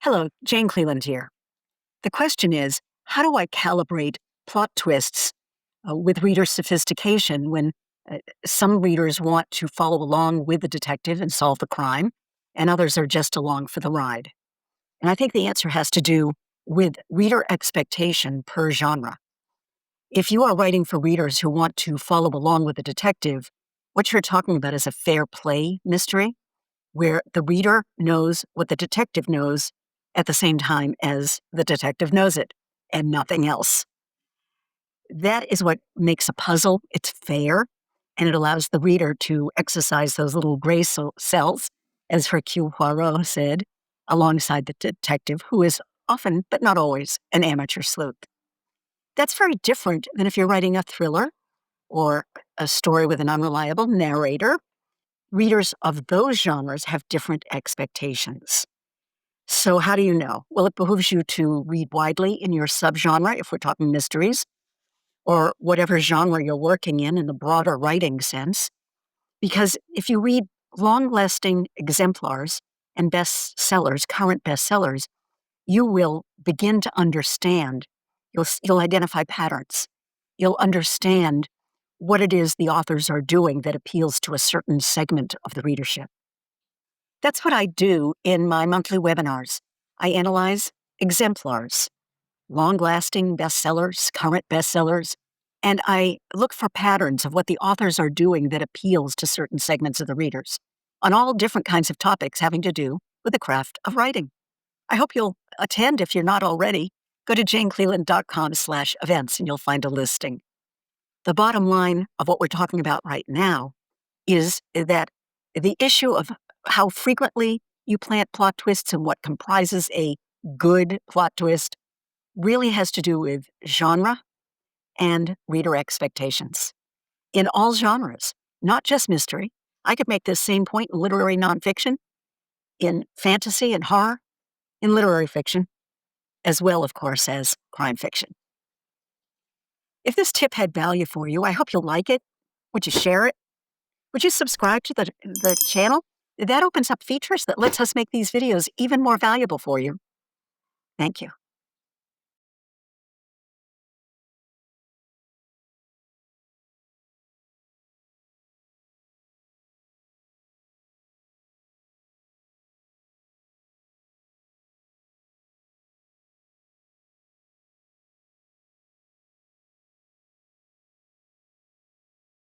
Hello, Jane Cleland here. The question is, how do I calibrate plot twists with reader sophistication when some readers want to follow along with the detective and solve the crime, and others are just along for the ride? And I think the answer has to do with reader expectation per genre. If you are writing for readers who want to follow along with the detective, what you're talking about is a fair play mystery where the reader knows what the detective knows at the same time as the detective knows it, and nothing else. That is what makes a puzzle. It's fair, and it allows the reader to exercise those little gray cells, as Hercule Poirot said, alongside the detective, who is often, but not always, an amateur sleuth. That's very different than if you're writing a thriller or a story with an unreliable narrator. Readers of those genres have different expectations. So how do you know? Well, it behooves you to read widely in your subgenre, if we're talking mysteries, or whatever genre you're working in the broader writing sense. Because if you read long-lasting exemplars and bestsellers, current bestsellers, you will begin to understand. You'll identify patterns. You'll understand what it is the authors are doing that appeals to a certain segment of the readership. That's what I do in my monthly webinars. I analyze exemplars, long-lasting bestsellers, current bestsellers, and I look for patterns of what the authors are doing that appeals to certain segments of the readers on all different kinds of topics having to do with the craft of writing. I hope you'll attend if you're not already. Go to janecleland.com/events and you'll find a listing. The bottom line of what we're talking about right now is that the issue of how frequently you plant plot twists and what comprises a good plot twist really has to do with genre and reader expectations. In all genres, not just mystery. I could make this same point in literary nonfiction, in fantasy and horror, in literary fiction, as well, of course, as crime fiction. If this tip had value for you, I hope you'll like it. Would you share it? Would you subscribe to the channel? That opens up features that lets us make these videos even more valuable for you. Thank you.